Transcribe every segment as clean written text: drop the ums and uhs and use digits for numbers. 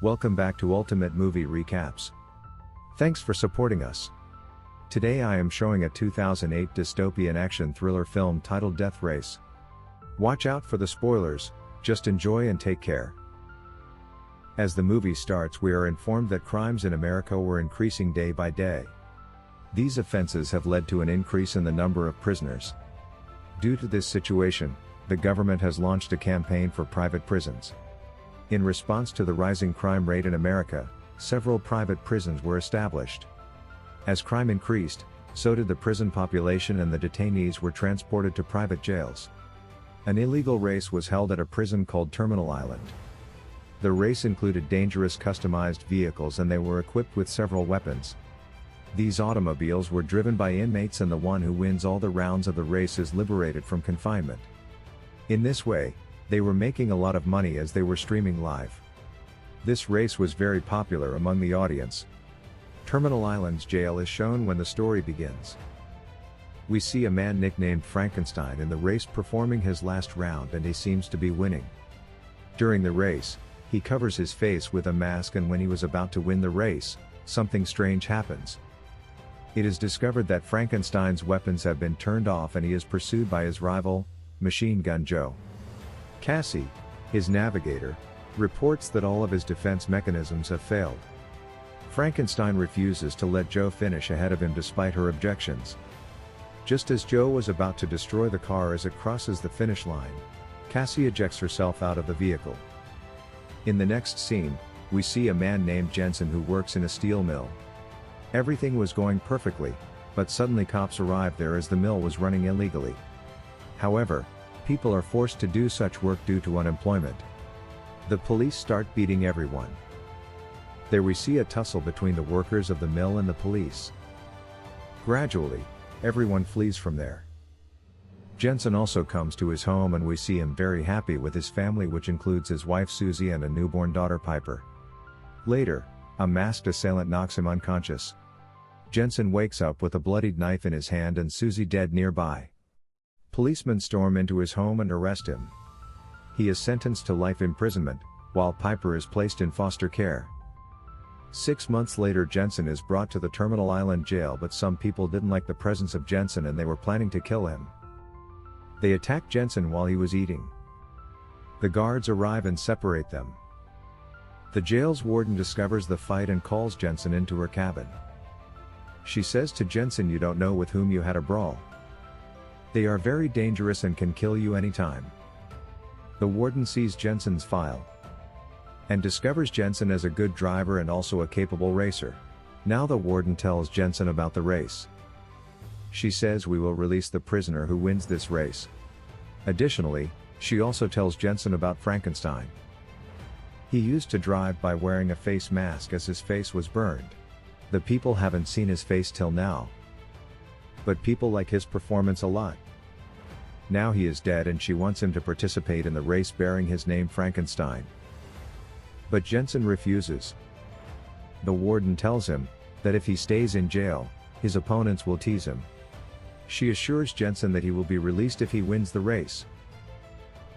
Welcome back to Ultimate Movie Recaps. Thanks for supporting us. Today I am showing a 2008 dystopian action thriller film titled Death Race. Watch out for the spoilers, just enjoy and take care. As the movie starts, we are informed that crimes in America were increasing day by day. These offenses have led to an increase in the number of prisoners. Due to this situation, the government has launched a campaign for private prisons. In response to the rising crime rate in America, several private prisons were established. As crime increased, so did the prison population, and the detainees were transported to private jails. An illegal race was held at a prison called Terminal Island. The race included dangerous customized vehicles, and they were equipped with several weapons. These automobiles were driven by inmates, and the one who wins all the rounds of the race is liberated from confinement. In this way, they were making a lot of money as they were streaming live. This race was very popular among the audience. Terminal Island's jail is shown when the story begins. We see a man nicknamed Frankenstein in the race performing his last round, and he seems to be winning. During the race, he covers his face with a mask, and when he was about to win the race, something strange happens. It is discovered that Frankenstein's weapons have been turned off, and he is pursued by his rival, Machine Gun Joe. Cassie, his navigator, reports that all of his defense mechanisms have failed. Frankenstein refuses to let Joe finish ahead of him despite her objections. Just as Joe was about to destroy the car as it crosses the finish line, Cassie ejects herself out of the vehicle. In the next scene, we see a man named Jensen who works in a steel mill. Everything was going perfectly, but suddenly cops arrived there as the mill was running illegally. However, people are forced to do such work due to unemployment. The police start beating everyone. There we see a tussle between the workers of the mill and the police. Gradually, everyone flees from there. Jensen also comes to his home, and we see him very happy with his family, which includes his wife Susie and a newborn daughter Piper. Later, a masked assailant knocks him unconscious. Jensen wakes up with a bloodied knife in his hand and Susie dead nearby. Policemen storm into his home and arrest him. He is sentenced to life imprisonment, while Piper is placed in foster care. 6 months later, Jensen is brought to the Terminal Island jail, but some people didn't like the presence of Jensen and they were planning to kill him. They attack Jensen while he was eating. The guards arrive and separate them. The jail's warden discovers the fight and calls Jensen into her cabin. She says to Jensen, "You don't know with whom you had a brawl. They are very dangerous and can kill you anytime." The warden sees Jensen's file and discovers Jensen as a good driver and also a capable racer. Now the warden tells Jensen about the race. She says, "We will release the prisoner who wins this race." Additionally, she also tells Jensen about Frankenstein. He used to drive by wearing a face mask as his face was burned. The people haven't seen his face till now, but people like his performance a lot. Now he is dead, and she wants him to participate in the race bearing his name Frankenstein. But Jensen refuses. The warden tells him that if he stays in jail, his opponents will tease him. She assures Jensen that he will be released if he wins the race.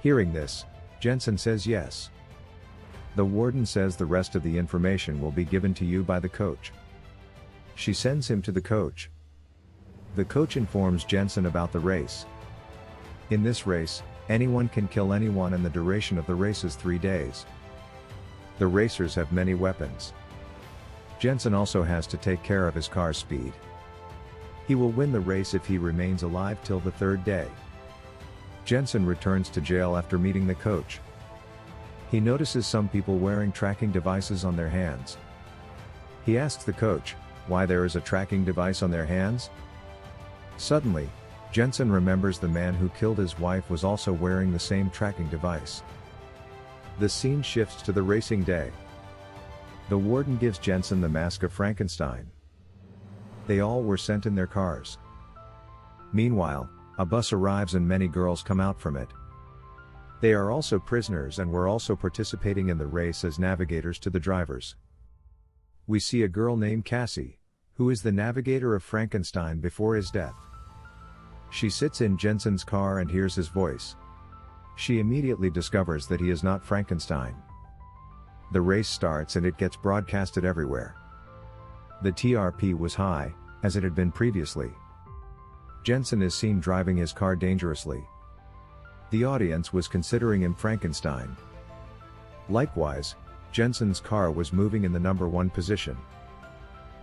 Hearing this, Jensen says yes. The warden says the rest of the information will be given to you by the coach. She sends him to the coach. The coach informs Jensen about the race. In this race, anyone can kill anyone, and the duration of the race is 3 days. The racers have many weapons. Jensen also has to take care of his car's speed. He will win the race if he remains alive till the 3rd day. Jensen returns to jail after meeting the coach. He notices some people wearing tracking devices on their hands. He asks the coach why there is a tracking device on their hands. Suddenly, Jensen remembers the man who killed his wife was also wearing the same tracking device. The scene shifts to the racing day. The warden gives Jensen the mask of Frankenstein. They all were sent in their cars. Meanwhile, a bus arrives and many girls come out from it. They are also prisoners and were also participating in the race as navigators to the drivers. We see a girl named Cassie, who is the navigator of Frankenstein before his death. She sits in Jensen's car and hears his voice. She immediately discovers that he is not Frankenstein. The race starts and it gets broadcasted everywhere. The TRP was high, as it had been previously. Jensen is seen driving his car dangerously. The audience was considering him Frankenstein. Likewise, Jensen's car was moving in the number 1 position.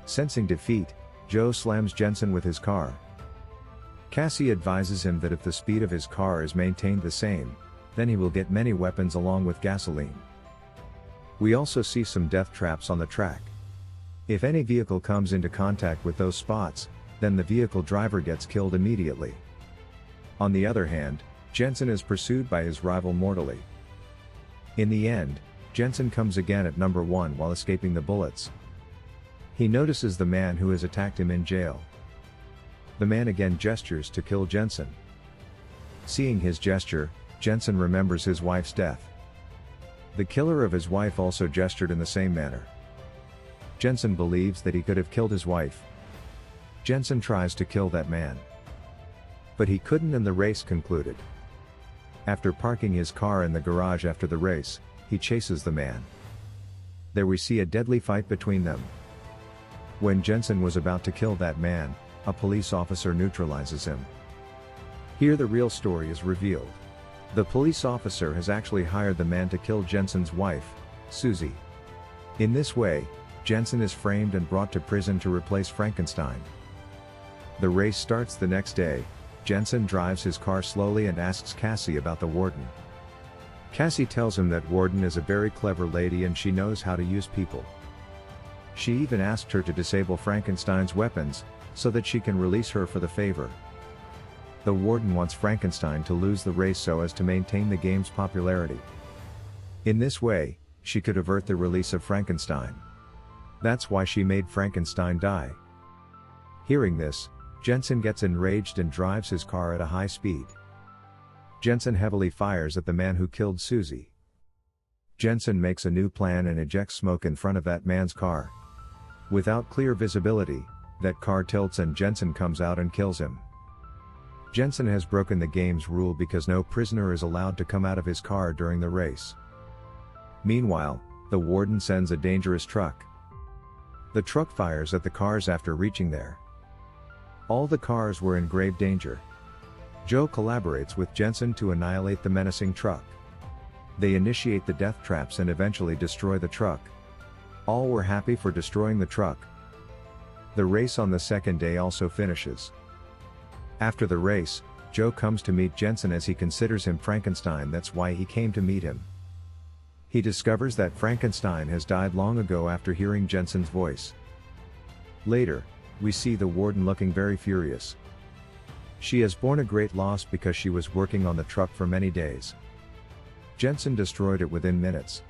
Sensing defeat, Joe slams Jensen with his car. Cassie advises him that if the speed of his car is maintained the same, then he will get many weapons along with gasoline. We also see some death traps on the track. If any vehicle comes into contact with those spots, then the vehicle driver gets killed immediately. On the other hand, Jensen is pursued by his rival mortally. In the end, Jensen comes again at number 1 while escaping the bullets. He notices the man who has attacked him in jail. The man again gestures to kill Jensen. Seeing his gesture, Jensen remembers his wife's death. The killer of his wife also gestured in the same manner. Jensen believes that he could have killed his wife. Jensen tries to kill that man. But he couldn't, and the race concluded. After parking his car in the garage after the race, he chases the man. There we see a deadly fight between them. When Jensen was about to kill that man, a police officer neutralizes him. Here the real story is revealed. The police officer has actually hired the man to kill Jensen's wife, Susie. In this way, Jensen is framed and brought to prison to replace Frankenstein. The race starts the next day. Jensen drives his car slowly and asks Cassie about the warden. Cassie tells him that warden is a very clever lady and she knows how to use people. She even asked her to disable Frankenstein's weapons, so that she can release her for the favor. The warden wants Frankenstein to lose the race so as to maintain the game's popularity. In this way, she could avert the release of Frankenstein. That's why she made Frankenstein die. Hearing this, Jensen gets enraged and drives his car at a high speed. Jensen heavily fires at the man who killed Susie. Jensen makes a new plan and ejects smoke in front of that man's car. Without clear visibility, that car tilts and Jensen comes out and kills him. Jensen has broken the game's rule because no prisoner is allowed to come out of his car during the race. Meanwhile, the warden sends a dangerous truck. The truck fires at the cars after reaching there. All the cars were in grave danger. Joe collaborates with Jensen to annihilate the menacing truck. They initiate the death traps and eventually destroy the truck. All were happy for destroying the truck. The race on the second day also finishes. After the race, Joe comes to meet Jensen as he considers him Frankenstein. That's why he came to meet him. He discovers that Frankenstein has died long ago after hearing Jensen's voice. Later, we see the warden looking very furious. She has borne a great loss because she was working on the truck for many days. Jensen destroyed it within minutes.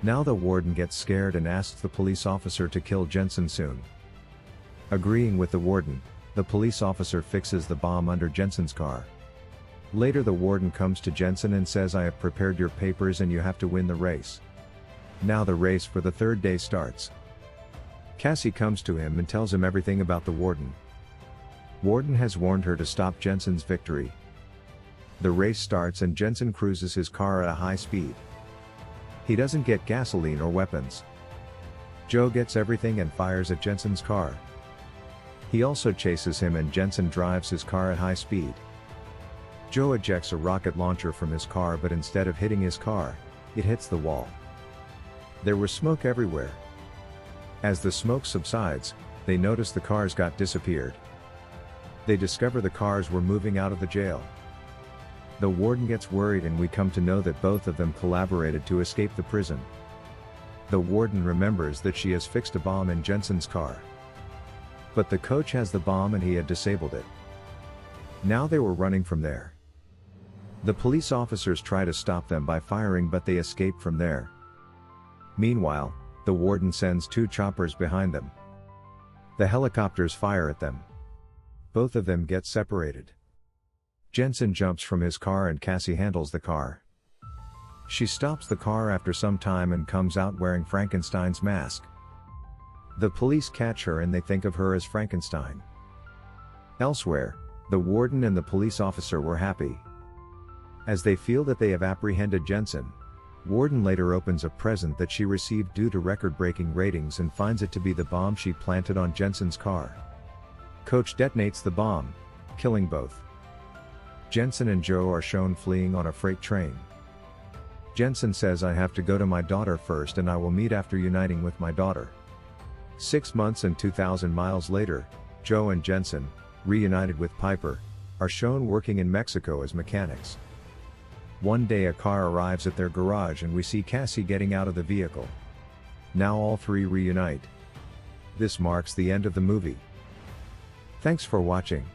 Now the warden gets scared and asks the police officer to kill Jensen soon. Agreeing with the warden, the police officer fixes the bomb under Jensen's car. Later the warden comes to Jensen and says, "I have prepared your papers and you have to win the race." Now the race for the third day starts. Cassie comes to him and tells him everything about the warden. Warden has warned her to stop Jensen's victory. The race starts and Jensen cruises his car at a high speed. He doesn't get gasoline or weapons. Joe gets everything and fires at Jensen's car. He also chases him and Jensen drives his car at high speed. Joe ejects a rocket launcher from his car, but instead of hitting his car, it hits the wall. There was smoke everywhere. As the smoke subsides, they notice the cars got disappeared. They discover the cars were moving out of the jail. The warden gets worried and we come to know that both of them collaborated to escape the prison. The warden remembers that she has fixed a bomb in Jensen's car. But the coach has the bomb and he had disabled it. Now they were running from there. The police officers try to stop them by firing, but they escape from there. Meanwhile, the warden sends 2 choppers behind them. The helicopters fire at them. Both of them get separated. Jensen jumps from his car and Cassie handles the car. She stops the car after some time and comes out wearing Frankenstein's mask. The police catch her and they think of her as Frankenstein. Elsewhere, the warden and the police officer were happy. As they feel that they have apprehended Jensen, Warden later opens a present that she received due to record-breaking ratings and finds it to be the bomb she planted on Jensen's car. Coach detonates the bomb, killing both. Jensen and Joe are shown fleeing on a freight train. Jensen says, "I have to go to my daughter first and I will meet after uniting with my daughter." 6 months and 2,000 miles later, Joe and Jensen, reunited with Piper, are shown working in Mexico as mechanics. One day a car arrives at their garage and we see Cassie getting out of the vehicle. Now all three reunite. This marks the end of the movie. Thanks for watching.